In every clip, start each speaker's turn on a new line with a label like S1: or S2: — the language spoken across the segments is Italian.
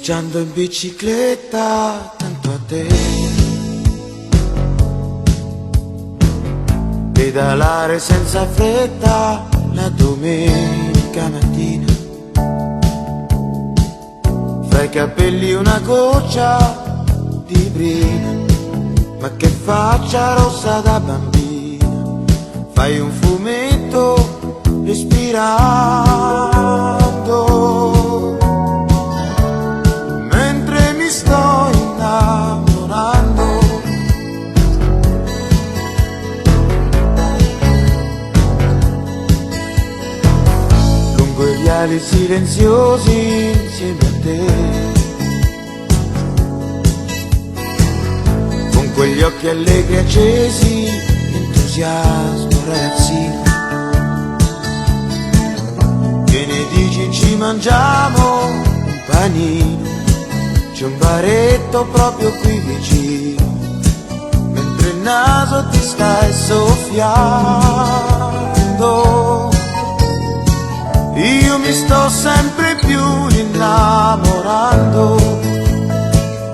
S1: Passeggiando in bicicletta tanto a te, pedalare senza fretta la domenica mattina, fra i capelli una goccia di brina, ma che faccia rossa da bambina, fai un fumetto respirando, mentre mi sto innamorando. Lungo i viali silenziosi insieme a te, con quegli occhi allegri accesi, entusiasmo ragazzino. Che ne dici, ci mangiamo un panino, c'è un baretto proprio qui vicino, mentre il naso ti stai soffiando. Io mi sto sempre più innamorando,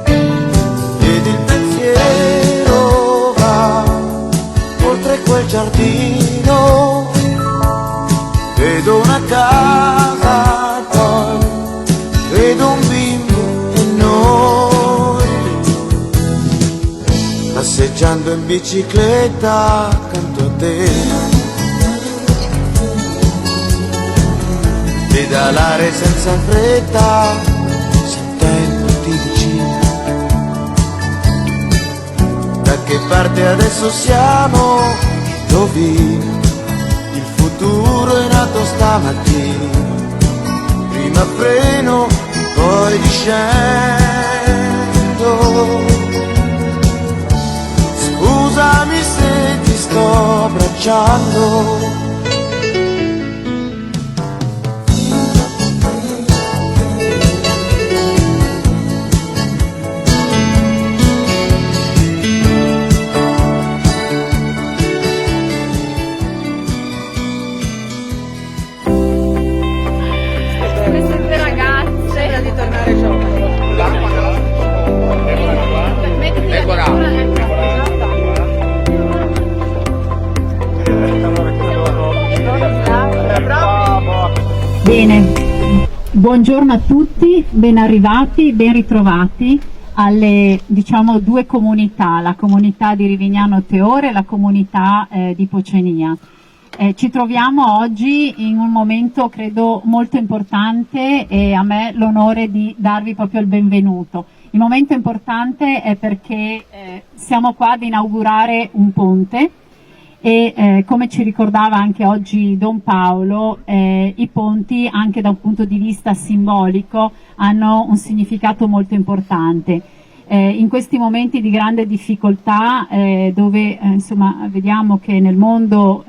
S1: ed il pensiero va oltre quel giardino. Vedo una casa e poi vedo un bimbo e noi, passeggiando in bicicletta accanto a te, pedalare senza fretta, sentendoti vicino. Da che parte adesso siamo? Indovina, il futuro è nato stamattina. Prima freno, poi discendo. Scusami se ti sto abbracciando.
S2: Bene, buongiorno a tutti, ben arrivati, ben ritrovati alle due comunità, la comunità di Rivignano Teore e la comunità di Pocenia. Ci troviamo oggi in un momento credo molto importante e a me l'onore di darvi proprio il benvenuto. Il momento importante è perché siamo qua ad inaugurare un ponte e come ci ricordava anche oggi Don Paolo, i ponti anche da un punto di vista simbolico hanno un significato molto importante. In questi momenti di grande difficoltà dove insomma vediamo che nel mondo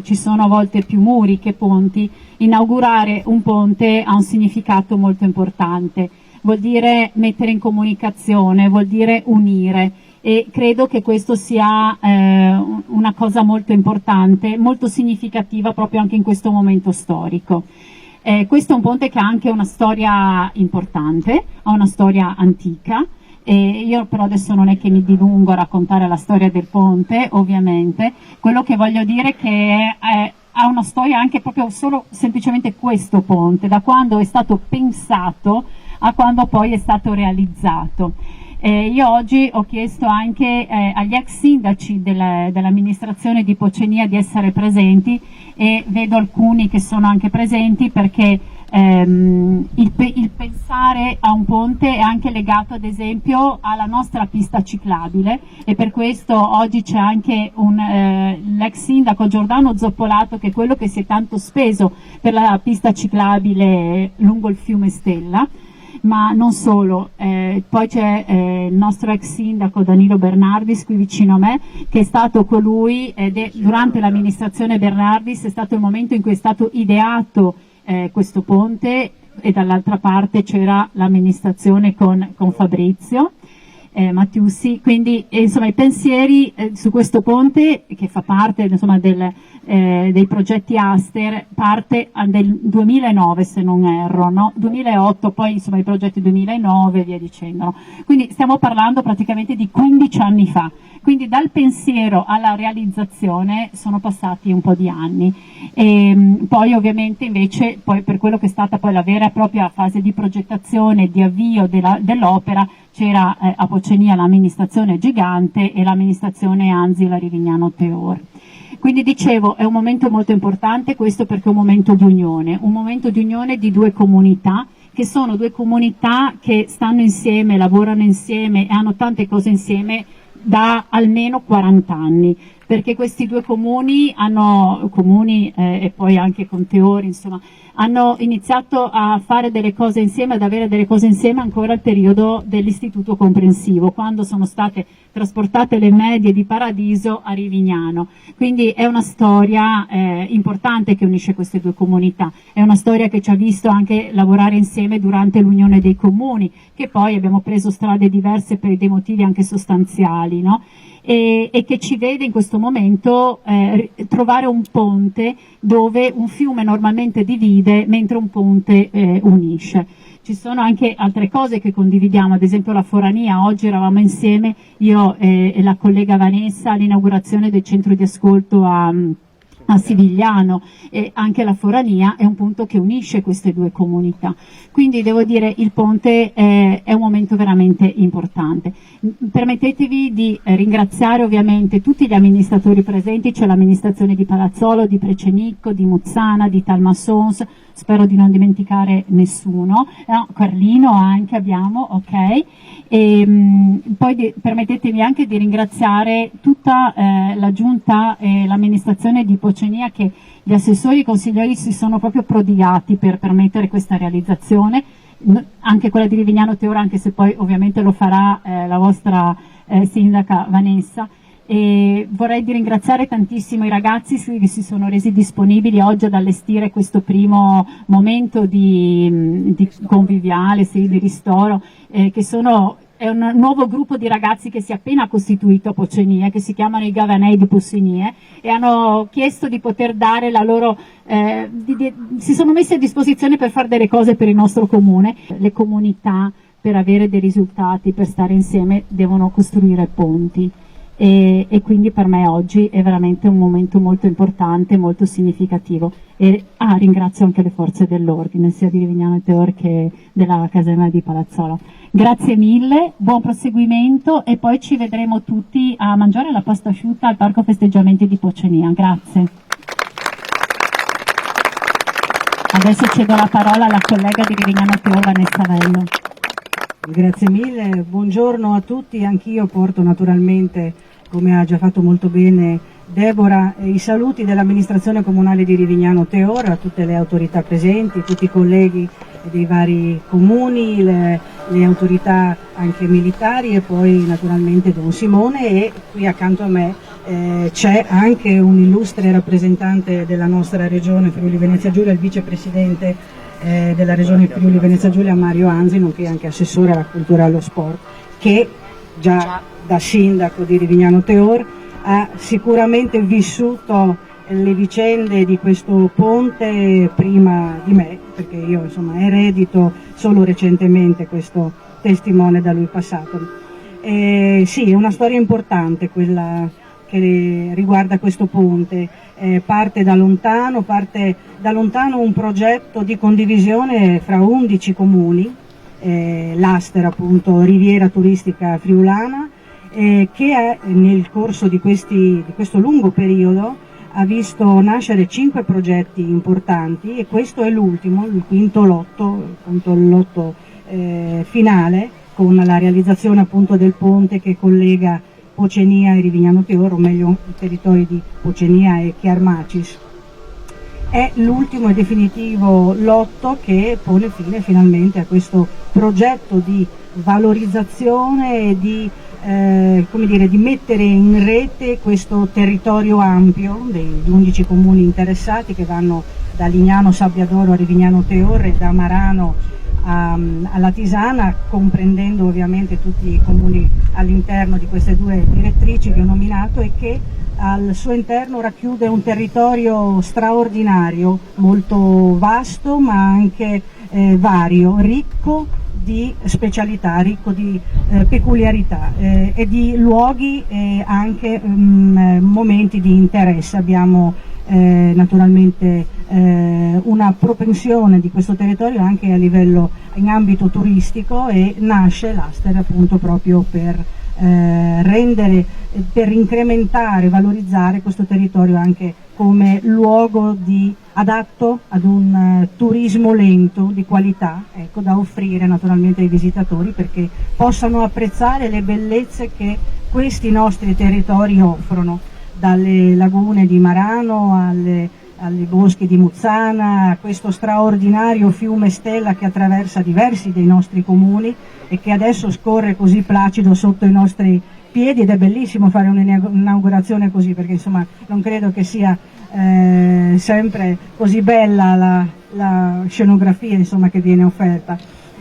S2: ci sono a volte più muri che ponti, inaugurare un ponte ha un significato molto importante. Vuol dire mettere in comunicazione, vuol dire unire. E credo che questo sia una cosa molto importante, molto significativa proprio anche in questo momento storico. Questo è un ponte che ha anche una storia importante, ha una storia antica, e io però adesso non è che mi dilungo a raccontare la storia del ponte, ovviamente. Quello che voglio dire è che ha una storia anche proprio solo semplicemente questo ponte, da quando è stato pensato a quando poi è stato realizzato. Io oggi ho chiesto anche agli ex sindaci dell'amministrazione di Pocenia di essere presenti e vedo alcuni che sono anche presenti perché il pensare a un ponte è anche legato ad esempio alla nostra pista ciclabile e per questo oggi c'è anche l'ex sindaco Giordano Zoppolato, che è quello che si è tanto speso per la pista ciclabile lungo il fiume Stella. Ma non solo, poi c'è il nostro ex sindaco Danilo Bernardis qui vicino a me, che è stato colui, durante l'amministrazione Bernardis è stato il momento in cui è stato ideato questo ponte e dall'altra parte c'era l'amministrazione con Fabrizio. Mattiussi, quindi insomma i pensieri su questo ponte, che fa parte insomma dei progetti Aster, parte del 2009 se non erro, no? 2008, poi insomma i progetti 2009 e via dicendo, no? Quindi stiamo parlando praticamente di 15 anni fa, quindi dal pensiero alla realizzazione sono passati un po' di anni, e poi ovviamente invece poi per quello che è stata poi la vera e propria fase di progettazione, di avvio dell'opera, c'era a Pocenia l'amministrazione Gigante e l'amministrazione Anzila Rivignano Teor. Quindi dicevo, è un momento molto importante questo, perché è un momento di unione di due comunità, che sono due comunità che stanno insieme, lavorano insieme e hanno tante cose insieme da almeno 40 anni, perché questi due comuni e poi anche con Teor, insomma, hanno iniziato a fare delle cose insieme, ad avere delle cose insieme ancora al periodo dell'istituto comprensivo, quando sono state trasportate le medie di Paradiso a Rivignano. Quindi è una storia importante che unisce queste due comunità, è una storia che ci ha visto anche lavorare insieme durante l'unione dei comuni, che poi abbiamo preso strade diverse per dei motivi anche sostanziali, no? E che ci vede in questo momento trovare un ponte dove un fiume normalmente divide mentre un ponte unisce. Ci sono anche altre cose che condividiamo, ad esempio la forania. Oggi eravamo insieme, io e la collega Vanessa, all'inaugurazione del centro di ascolto a Sivigliano, e anche la forania è un punto che unisce queste due comunità. Quindi devo dire, il ponte è un momento veramente importante. Permettetevi di ringraziare ovviamente tutti gli amministratori presenti, c'è l'amministrazione di Palazzolo, di Precenicco, di Muzzana, di Talmassons, spero di non dimenticare nessuno, no, Carlino anche abbiamo, ok? E poi permettetemi anche di ringraziare tutta la giunta e l'amministrazione di Pocenia, che gli assessori e i consiglieri si sono proprio prodigati per permettere questa realizzazione, anche quella di Rivignano Teor, anche se poi ovviamente lo farà la vostra sindaca Vanessa. E vorrei ringraziare tantissimo i ragazzi che si sono resi disponibili oggi ad allestire questo primo momento di conviviale, di ristoro, è un nuovo gruppo di ragazzi che si è appena costituito a Pocenia, che si chiamano i Gavanei di Possenie, e hanno chiesto di poter dare la loro, si sono messi a disposizione per fare delle cose per il nostro comune. Le comunità, per avere dei risultati, per stare insieme, devono costruire ponti. E quindi per me oggi è veramente un momento molto importante, molto significativo, e ringrazio anche le forze dell'ordine, sia di Rivignano Teor che della caserma di Palazzolo. Grazie mille, buon proseguimento, e poi ci vedremo tutti a mangiare la pasta asciutta al Parco Festeggiamenti di Pocenia. Grazie. Adesso cedo la parola alla collega di Rivignano Teor, Vanessa Vello.
S3: Grazie mille, buongiorno a tutti. Anch'io porto naturalmente, come ha già fatto molto bene Deborah, i saluti dell'amministrazione comunale di Rivignano Teor a tutte le autorità presenti, tutti i colleghi dei vari comuni, le autorità anche militari, e poi naturalmente Don Simone, e qui accanto a me c'è anche un illustre rappresentante della nostra regione Friuli Venezia Giulia, il vicepresidente della regione Friuli Venezia Giulia, Mario Anzi, nonché anche assessore alla cultura e allo sport, che già da sindaco di Rivignano Teor ha sicuramente vissuto le vicende di questo ponte prima di me, perché io insomma eredito solo recentemente questo testimone da lui passato. Sì, è una storia importante quella che riguarda questo ponte. Parte da lontano un progetto di condivisione fra 11 comuni, l'Aster appunto, Riviera Turistica Friulana, che nel corso di questo lungo periodo ha visto nascere 5 progetti importanti, e questo è l'ultimo, il quinto lotto, appunto il lotto finale, con la realizzazione appunto del ponte che collega Pocenia e Rivignano Teor, o meglio i territori di Pocenia e Chiarmacis. È l'ultimo e definitivo lotto che pone fine finalmente a questo progetto di valorizzazione e di mettere in rete questo territorio ampio degli 11 comuni interessati, che vanno da Lignano Sabbiadoro a Rivignano Teor, e da Marano alla Tisana, comprendendo ovviamente tutti i comuni all'interno di queste due direttrici che ho nominato, e che al suo interno racchiude un territorio straordinario, molto vasto ma anche vario, ricco di specialità, ricco di peculiarità e di luoghi e anche momenti di interesse. Abbiamo naturalmente una propensione di questo territorio anche a livello in ambito turistico, e nasce l'Aster appunto proprio per rendere, per incrementare, valorizzare questo territorio anche come luogo adatto ad un turismo lento di qualità, ecco, da offrire naturalmente ai visitatori, perché possano apprezzare le bellezze che questi nostri territori offrono, dalle lagune di Marano ai boschi di Muzzana, a questo straordinario fiume Stella che attraversa diversi dei nostri comuni e che adesso scorre così placido sotto i nostri piedi, ed è bellissimo fare un'inaugurazione così, perché insomma non credo che sia sempre così bella la scenografia insomma che viene offerta,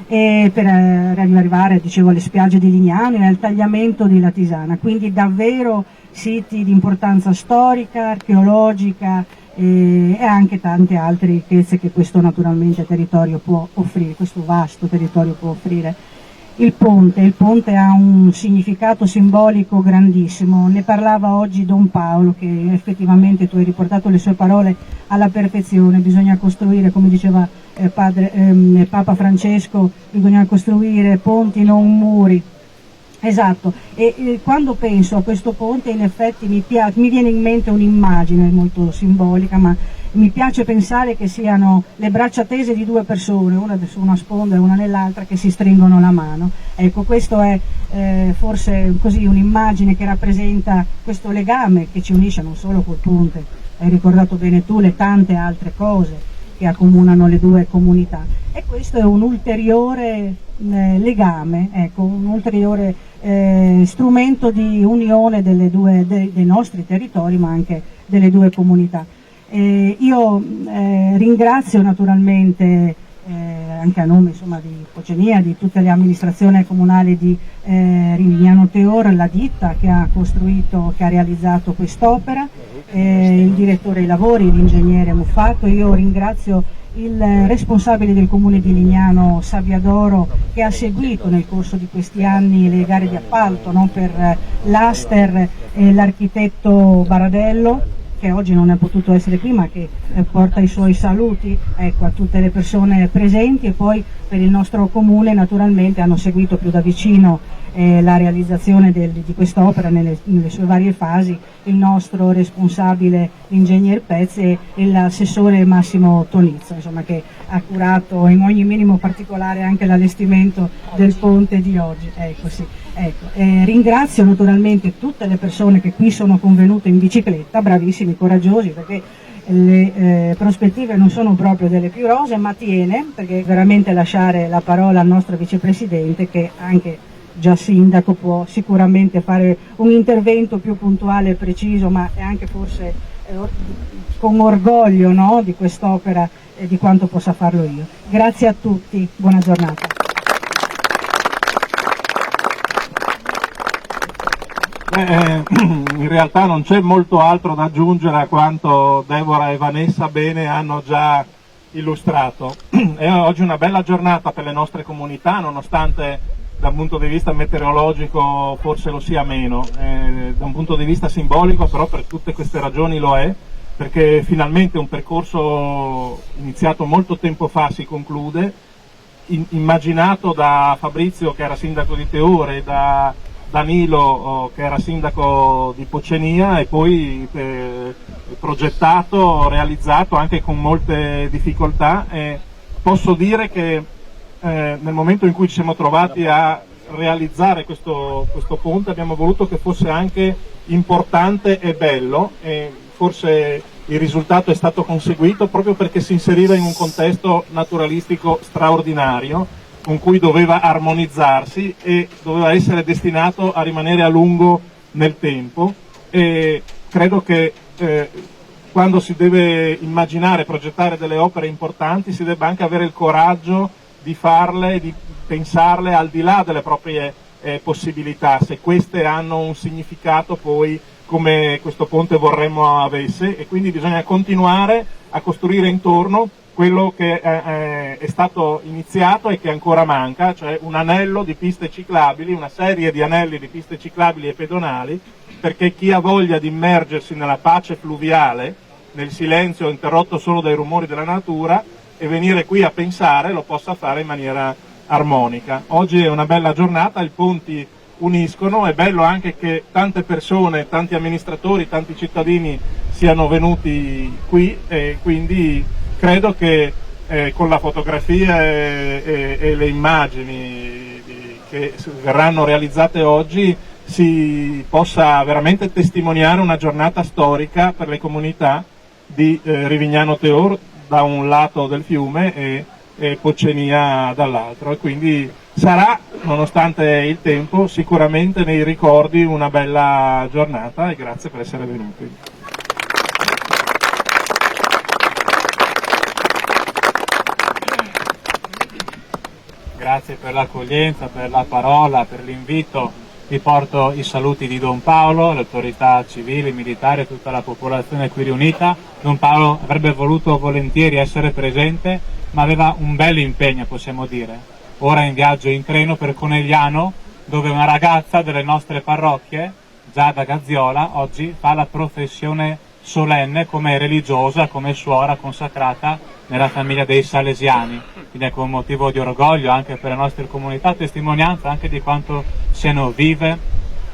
S3: e per arrivare, dicevo, alle spiagge di Lignano e al tagliamento di La Tisana, quindi davvero siti di importanza storica, archeologica e anche tante altre ricchezze che questo naturalmente territorio può offrire, questo vasto territorio può offrire. Il ponte ha un significato simbolico grandissimo, ne parlava oggi Don Paolo, che effettivamente tu hai riportato le sue parole alla perfezione. Bisogna costruire, come diceva Papa Francesco, bisogna costruire ponti, non muri. Esatto, e quando penso a questo ponte in effetti mi viene in mente un'immagine molto simbolica, ma mi piace pensare che siano le braccia tese di due persone, una su una sponda e una nell'altra, che si stringono la mano. Ecco, questo è forse così un'immagine che rappresenta questo legame che ci unisce non solo col ponte, hai ricordato bene tu le tante altre cose che accomunano le due comunità, e questo è un ulteriore legame, ecco, un ulteriore strumento di unione dei nostri territori, ma anche delle due comunità. Io ringrazio naturalmente anche a nome insomma di Pocenia, di tutte le amministrazioni comunali di Rivignano Teor, la ditta che ha costruito, che ha realizzato quest'opera, il direttore dei lavori, l'ingegnere Muffato. Io ringrazio il responsabile del comune di Lignano, Sabbiadoro, che ha seguito nel corso di questi anni le gare di appalto, no, per l'Aster, e l'architetto Baradello, che oggi non è potuto essere qui ma che porta i suoi saluti, ecco, a tutte le persone presenti, e poi per il nostro comune naturalmente hanno seguito più da vicino la realizzazione di quest'opera nelle sue varie fasi il nostro responsabile ingegner Pez e l'assessore Massimo Tonizzo, insomma, che ha curato in ogni minimo particolare anche l'allestimento del ponte di oggi. Ecco, sì. Ecco, ringrazio naturalmente tutte le persone che qui sono convenute in bicicletta, bravissimi, coraggiosi, perché le prospettive non sono proprio delle più rose, ma tiene, perché veramente lasciare la parola al nostro vicepresidente, che anche già sindaco può sicuramente fare un intervento più puntuale e preciso, ma è anche forse con orgoglio, no, di quest'opera e di quanto possa farlo io. Grazie a tutti, buona giornata.
S4: In realtà non c'è molto altro da aggiungere a quanto Deborah e Vanessa bene hanno già illustrato. È oggi una bella giornata per le nostre comunità, nonostante da un punto di vista meteorologico forse lo sia meno, da un punto di vista simbolico però per tutte queste ragioni lo è, perché finalmente un percorso iniziato molto tempo fa si conclude, immaginato da Fabrizio che era sindaco di Teore e da Danilo che era sindaco di Pocenia, e poi progettato, realizzato anche con molte difficoltà. Posso dire che nel momento in cui ci siamo trovati a realizzare questo ponte abbiamo voluto che fosse anche importante e bello, e forse il risultato è stato conseguito proprio perché si inseriva in un contesto naturalistico straordinario con cui doveva armonizzarsi e doveva essere destinato a rimanere a lungo nel tempo, e credo che quando si deve immaginare, progettare delle opere importanti si debba anche avere il coraggio di farle, di pensarle al di là delle proprie possibilità, se queste hanno un significato poi come questo ponte vorremmo avesse, e quindi bisogna continuare a costruire intorno quello che è stato iniziato e che ancora manca, cioè un anello di piste ciclabili, una serie di anelli di piste ciclabili e pedonali, perché chi ha voglia di immergersi nella pace fluviale, nel silenzio interrotto solo dai rumori della natura, e venire qui a pensare lo possa fare in maniera armonica. Oggi è una bella giornata, i ponti uniscono, è bello anche che tante persone, tanti amministratori, tanti cittadini siano venuti qui, e quindi credo che con la fotografia e le immagini che verranno realizzate oggi si possa veramente testimoniare una giornata storica per le comunità di Rivignano Teor da un lato del fiume e Poccenia dall'altro, e quindi sarà, nonostante il tempo, sicuramente nei ricordi una bella giornata, e grazie per essere venuti.
S5: Grazie per l'accoglienza, per la parola, per l'invito. Vi porto i saluti di Don Paolo, le autorità civili, militari e tutta la popolazione qui riunita. Don Paolo avrebbe voluto volentieri essere presente, ma aveva un bel impegno, possiamo dire. Ora è in viaggio in treno per Conegliano, dove una ragazza delle nostre parrocchie, Giada Gazziola, oggi fa la professione solenne come religiosa, come suora consacrata nella famiglia dei Salesiani. Quindi è un motivo di orgoglio anche per le nostre comunità, testimonianza anche di quanto siano vive,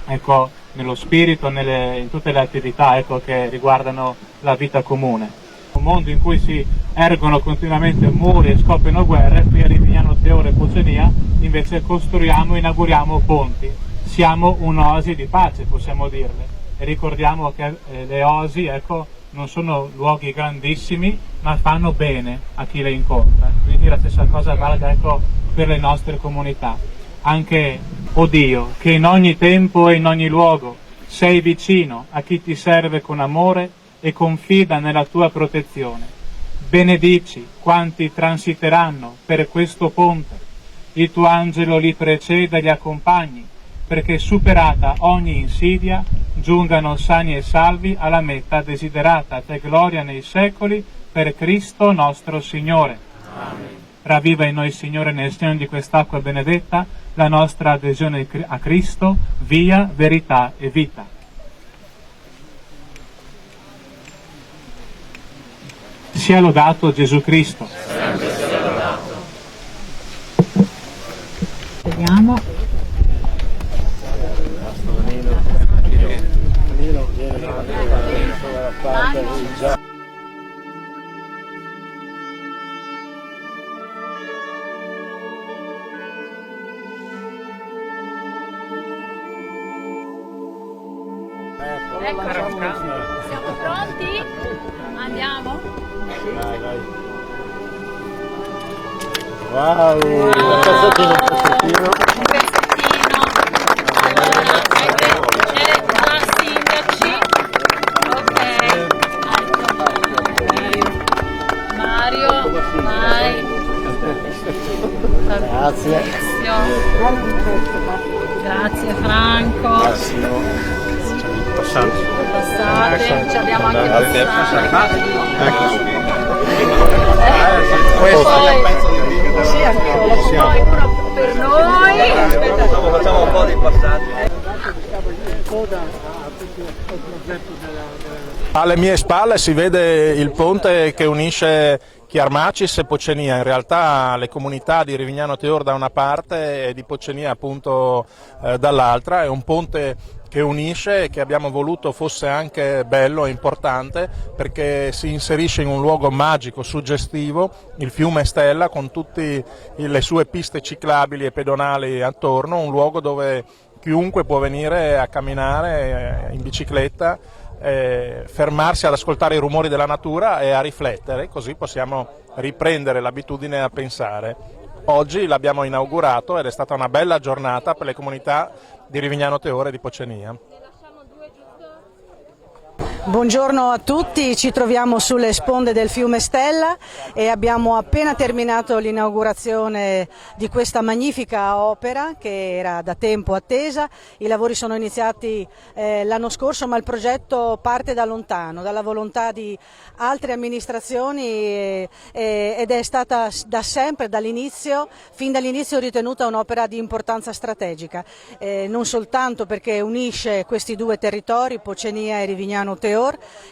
S5: ecco, nello spirito, in tutte le attività, ecco, che riguardano la vita comune. Un mondo in cui si ergono continuamente muri e scoppiano guerre, qui a Rivignano Teor e Poccenia invece costruiamo e inauguriamo ponti. Siamo un'oasi di pace, possiamo dirle, e ricordiamo che le oasi, ecco, non sono luoghi grandissimi, ma fanno bene a chi le incontra. Quindi la stessa cosa valga, ecco, per le nostre comunità. Anche, oh Dio, che in ogni tempo e in ogni luogo sei vicino a chi ti serve con amore e confida nella tua protezione. Benedici quanti transiteranno per questo ponte. Il tuo angelo li preceda e li accompagni, perché superata ogni insidia giungano sani e salvi alla meta desiderata. Te gloria nei secoli, per Cristo nostro Signore. Amen. Ravviva in noi, Signore, nel segno di quest'acqua benedetta, la nostra adesione a Cristo, via, verità e vita. Sia lodato Gesù Cristo.
S2: Vediamo.
S6: Ecco, siamo pronti? Andiamo?
S4: Vai, vai. Wow, un pezzettino.
S6: Un pezzettino. Allora, c'è la sindaci. Ok. Mario, vai.
S4: Grazie.
S6: Grazie Franco. Passate, ci abbiamo anche passate. Poi uno per noi.
S7: Facciamo un po' di passati.
S4: Alle mie spalle si vede il ponte che unisce Chiarmacis e Poccenia, in realtà le comunità di Rivignano Teor da una parte e di Poccenia appunto dall'altra. È un ponte che unisce e che abbiamo voluto fosse anche bello e importante, perché si inserisce in un luogo magico, suggestivo, il fiume Stella, con tutte le sue piste ciclabili e pedonali attorno, un luogo dove chiunque può venire a camminare in bicicletta, fermarsi ad ascoltare i rumori della natura e a riflettere, così possiamo riprendere l'abitudine a pensare. Oggi l'abbiamo inaugurato ed è stata una bella giornata per le comunità di Rivignano Teor e di Poccenia.
S3: Buongiorno a tutti, ci troviamo sulle sponde del fiume Stella e abbiamo appena terminato l'inaugurazione di questa magnifica opera che era da tempo attesa. I lavori sono iniziati l'anno scorso, ma il progetto parte da lontano, dalla volontà di altre amministrazioni ed è stata da sempre, fin dall'inizio ritenuta un'opera di importanza strategica, non soltanto perché unisce questi due territori, Pocenia e Rivignano Teor,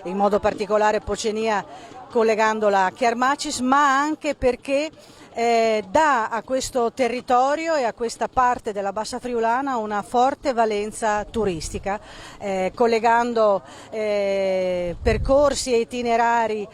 S3: in modo particolare Pocenia collegandola a Chiarmacis, ma anche perché dà a questo territorio e a questa parte della Bassa Friulana una forte valenza turistica, collegando percorsi e itinerari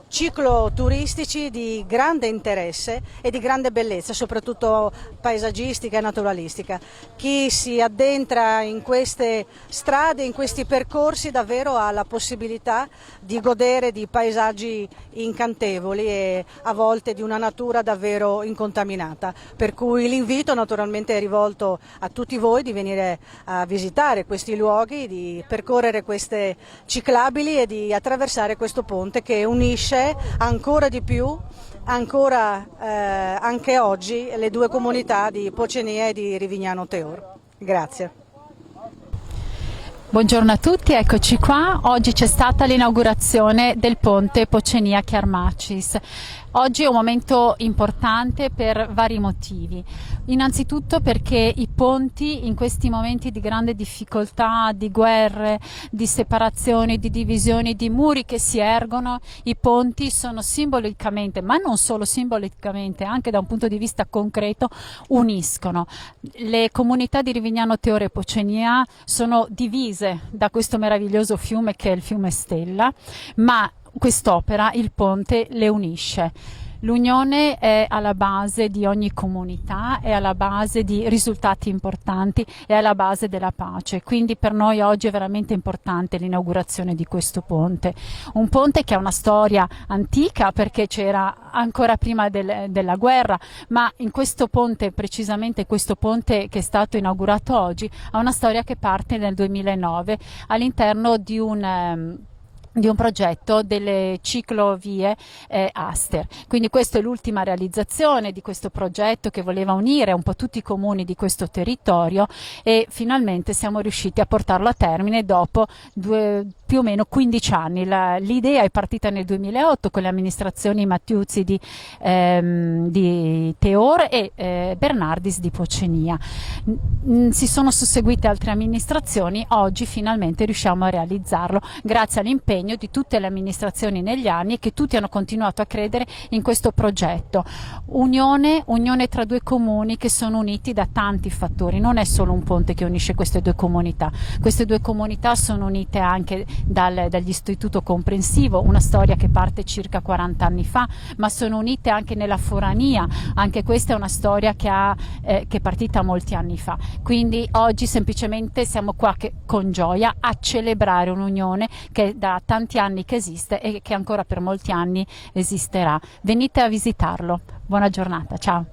S3: cicloturistici di grande interesse e di grande bellezza, soprattutto paesaggistica e naturalistica. Chi si addentra in queste strade, in questi percorsi, davvero ha la possibilità di godere di paesaggi incantevoli e a volte di una natura davvero incontaminata, per cui l'invito naturalmente è rivolto a tutti voi di venire a visitare questi luoghi, di percorrere queste ciclabili e di attraversare questo ponte che unisce ancora di più, anche oggi, le due comunità di Pocenia e di Rivignano Teor. Grazie.
S2: Buongiorno a tutti, eccoci qua. Oggi c'è stata l'inaugurazione del ponte Pocenia-Chiarmacis. Oggi è un momento importante per vari motivi. Innanzitutto perché i ponti in questi momenti di grande difficoltà, di guerre, di separazioni, di divisioni, di muri che si ergono, i ponti sono simbolicamente, ma non solo simbolicamente, anche da un punto di vista concreto, uniscono. Le comunità di Rivignano Teor e Pocenia sono divise da questo meraviglioso fiume che è il fiume Stella, ma quest'opera, il ponte, le unisce. L'unione è alla base di ogni comunità, è alla base di risultati importanti, è alla base della pace. Quindi per noi oggi è veramente importante l'inaugurazione di questo ponte. Un ponte che ha una storia antica perché c'era ancora prima della guerra, ma in questo ponte, precisamente questo ponte che è stato inaugurato oggi, ha una storia che parte nel 2009 all'interno di un progetto delle ciclovie Aster. Quindi questa è l'ultima realizzazione di questo progetto che voleva unire un po' tutti i comuni di questo territorio e finalmente siamo riusciti a portarlo a termine dopo più o meno 15 anni. L'idea è partita nel 2008 con le amministrazioni Mattiuzzi di Teor e Bernardis di Pocenia. Si sono susseguite altre amministrazioni, oggi finalmente riusciamo a realizzarlo grazie all'impegno di tutte le amministrazioni negli anni e che tutti hanno continuato a credere in questo progetto. Unione tra due comuni che sono uniti da tanti fattori, non è solo un ponte che unisce queste due comunità sono unite anche dall'istituto comprensivo, una storia che parte circa 40 anni fa, ma sono unite anche nella forania, anche questa è una storia che è partita molti anni fa. Quindi oggi semplicemente siamo qua con gioia a celebrare un'unione che da tanti anni che esiste e che ancora per molti anni esisterà. Venite a visitarlo. Buona giornata, ciao.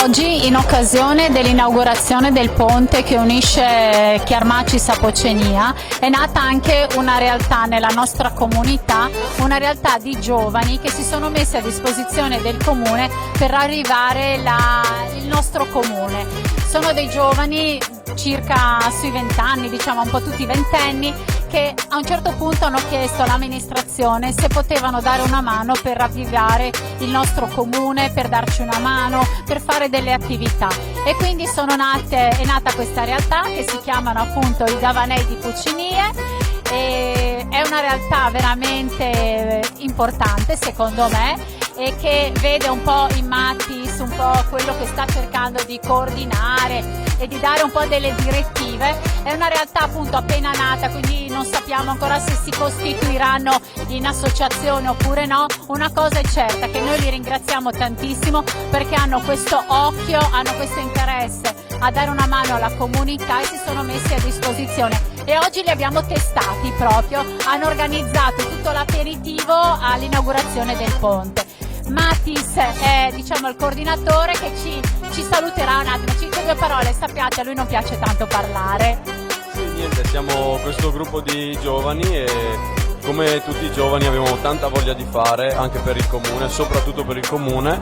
S2: Oggi, in occasione dell'inaugurazione del ponte che unisce Chiarmacis a Pocenia, è nata anche una realtà nella nostra comunità, una realtà di giovani che si sono messi a disposizione del comune per arrivare il nostro comune. Sono dei giovani circa sui 20 anni, diciamo un po' tutti ventenni, che a un certo punto hanno chiesto all'amministrazione se potevano dare una mano per ravvivare il nostro comune, per darci una mano, per fare delle attività. E quindi è nata questa realtà che si chiamano appunto i Gavanei di Pocenia. E è una realtà veramente importante secondo me e che vede un po' in Mattis un po' quello che sta cercando di coordinare e di dare un po' delle direttive. È una realtà appunto appena nata, quindi non sappiamo ancora se si costituiranno in associazione oppure no. Una cosa è certa, che noi li ringraziamo tantissimo perché hanno questo occhio, hanno questo interesse a dare una mano alla comunità e si sono messi a disposizione. E oggi li abbiamo testati proprio, hanno organizzato tutto l'aperitivo all'inaugurazione del ponte.
S6: Matis è diciamo il coordinatore che ci saluterà un attimo, ci dice due parole, sappiate a lui non piace tanto parlare.
S8: Sì, niente, siamo questo gruppo di giovani e come tutti i giovani abbiamo tanta voglia di fare anche per il comune, soprattutto per il comune,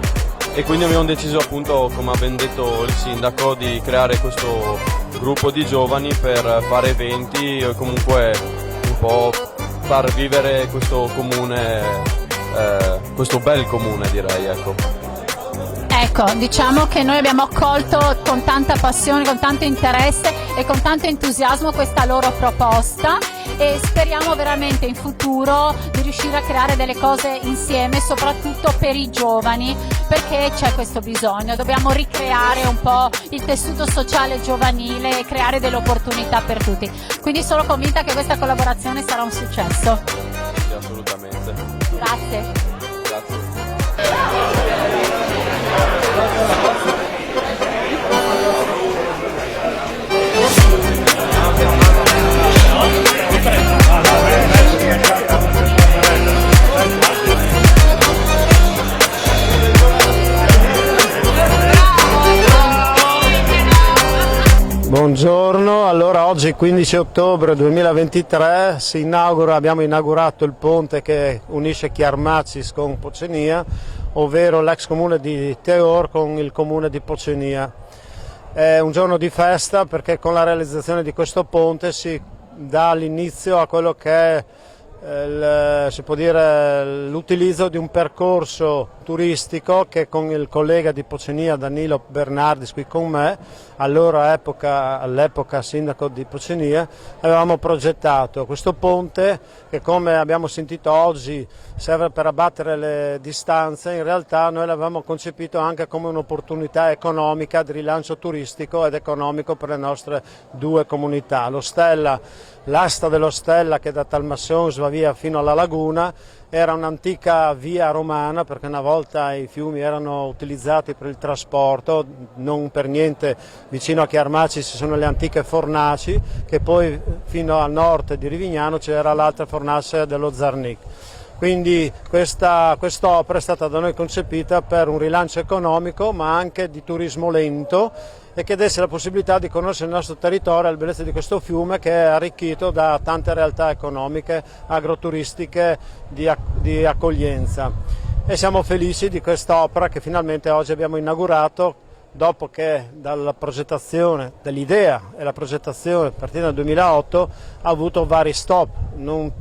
S8: e quindi abbiamo deciso appunto, come ha ben detto il sindaco, di creare questo gruppo di giovani per fare eventi e comunque un po' far vivere questo comune, questo bel comune direi, ecco.
S6: Ecco, diciamo che noi abbiamo accolto con tanta passione, con tanto interesse e con tanto entusiasmo questa loro proposta e speriamo veramente in futuro di riuscire a creare delle cose insieme, soprattutto per i giovani, perché c'è questo bisogno. Dobbiamo ricreare un po' il tessuto sociale giovanile e creare delle opportunità per tutti. Quindi sono convinta che questa collaborazione sarà un successo.
S8: Sì, assolutamente.
S6: Grazie.
S8: Grazie.
S9: Buongiorno, allora oggi 15 ottobre 2023 abbiamo inaugurato il ponte che unisce Chiarmacis con Pocenia, ovvero l'ex comune di Teor con il comune di Pocenia. È un giorno di festa perché con la realizzazione di questo ponte si dà l'inizio a quello che è si può dire l'utilizzo di un percorso turistico che con il collega di Pocenia Danilo Bernardis qui con me, all'epoca sindaco di Pocenia, avevamo progettato questo ponte che, come abbiamo sentito oggi, serve per abbattere le distanze. In realtà noi l'avevamo concepito anche come un'opportunità economica di rilancio turistico ed economico per le nostre due comunità. L'asta dello Stella, che da Talmassons va via fino alla laguna, era un'antica via romana, perché una volta i fiumi erano utilizzati per il trasporto, non per niente vicino a Chiarmacis ci sono le antiche fornaci, che poi fino a nord di Rivignano c'era l'altra fornace dello Zarnic. Quindi quest'opera è stata da noi concepita per un rilancio economico ma anche di turismo lento e che desse la possibilità di conoscere il nostro territorio e la bellezza di questo fiume, che è arricchito da tante realtà economiche, agroturistiche, di accoglienza. E siamo felici di quest'opera che finalmente oggi abbiamo inaugurato, dopo che dalla progettazione, dell'idea e la progettazione partita nel 2008 ha avuto vari stop, non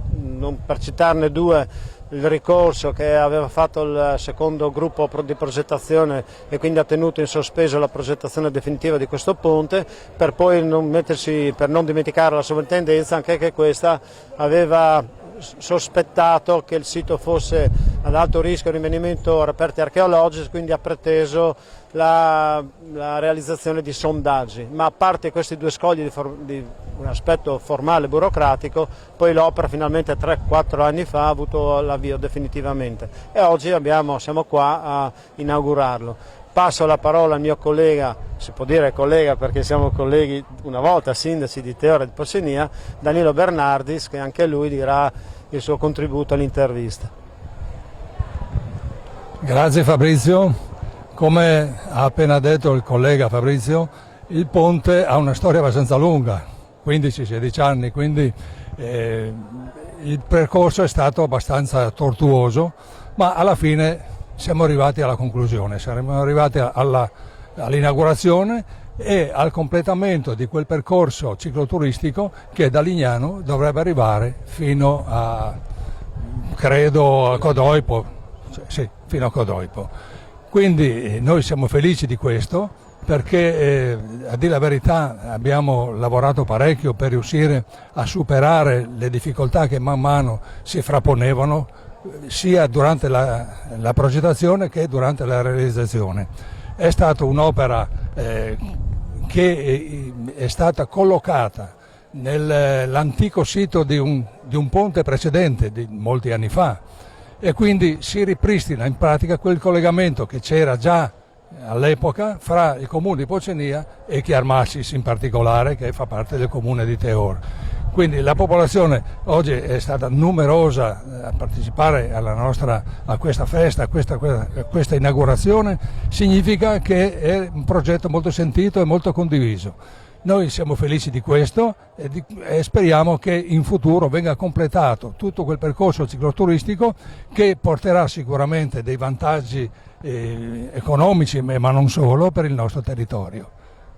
S9: per citarne due: il ricorso che aveva fatto il secondo gruppo di progettazione e quindi ha tenuto in sospeso la progettazione definitiva di questo ponte, per poi non dimenticare la sovrintendenza anche che questa aveva sospettato che il sito fosse ad alto rischio di rinvenimento reperti archeologici, quindi ha preteso la realizzazione di sondaggi. Ma a parte questi due scogli di un aspetto formale e burocratico, poi l'opera finalmente 3-4 anni fa ha avuto l'avvio definitivamente e oggi siamo qua a inaugurarlo. Passo la parola al mio collega, si può dire collega perché siamo colleghi una volta, sindaci di Teor e di Pocenia, Danilo Bernardis, che anche lui dirà il suo contributo all'intervista.
S10: Grazie Fabrizio. Come ha appena detto il collega Fabrizio, il ponte ha una storia abbastanza lunga, 15-16 anni, quindi il percorso è stato abbastanza tortuoso, ma alla fine siamo arrivati alla conclusione, siamo arrivati all'inaugurazione e al completamento di quel percorso cicloturistico che da Lignano dovrebbe arrivare fino a, credo, a Codoipo, sì, fino a Codoipo. Quindi noi siamo felici di questo perché, a dire la verità, abbiamo lavorato parecchio per riuscire a superare le difficoltà che man mano si frapponevano sia durante la progettazione che durante la realizzazione. È stata un'opera che è stata collocata nell'antico sito di un ponte precedente di molti anni fa e quindi si ripristina in pratica quel collegamento che c'era già all'epoca fra il comune di Pocenia e Chiarmacis in particolare, che fa parte del comune di Teor. Quindi la popolazione oggi è stata numerosa a partecipare a questa festa, a questa inaugurazione, significa che è un progetto molto sentito e molto condiviso. Noi siamo felici di questo e speriamo che in futuro venga completato tutto quel percorso cicloturistico che porterà sicuramente dei vantaggi economici, ma non solo, per il nostro territorio.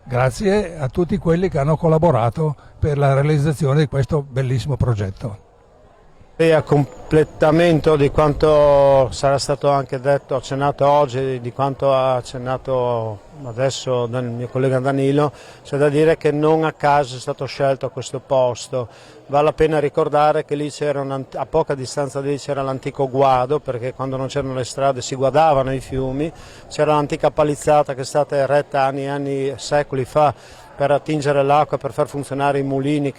S10: Grazie a tutti quelli che hanno collaborato per la realizzazione di questo bellissimo progetto.
S9: E a completamento di quanto sarà stato anche detto, accennato oggi, di quanto ha accennato adesso il mio collega Danilo, c'è da dire che non a caso è stato scelto questo posto. Vale la pena ricordare che lì c'era a poca distanza di lì c'era l'antico guado, perché quando non c'erano le strade si guadavano i fiumi, c'era l'antica palizzata che è stata eretta secoli fa per attingere l'acqua, per far funzionare i mulini,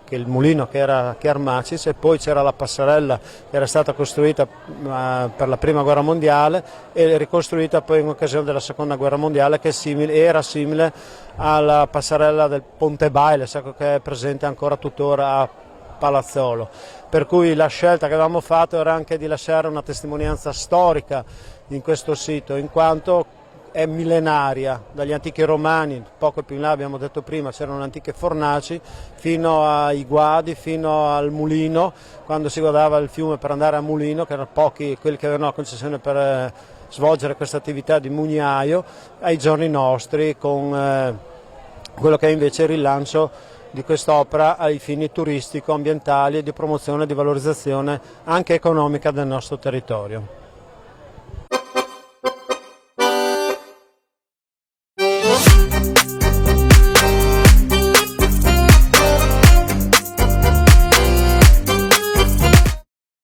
S9: il mulino che era Chiarmacis, e poi c'era la passerella che era stata costruita per la prima guerra mondiale e ricostruita poi in occasione della seconda guerra mondiale, che era simile alla passerella del Ponte Baile, che è presente ancora tuttora a Palazzolo. Per cui la scelta che avevamo fatto era anche di lasciare una testimonianza storica in questo sito, in quanto è millenaria, dagli antichi romani, poco più in là abbiamo detto prima c'erano antiche fornaci, fino ai guadi, fino al mulino, quando si guardava il fiume per andare a mulino, che erano pochi quelli che avevano la concessione per svolgere questa attività di mugnaio, ai giorni nostri con quello che è invece il rilancio di quest'opera ai fini turistico, ambientali e di promozione e di valorizzazione anche economica del nostro territorio.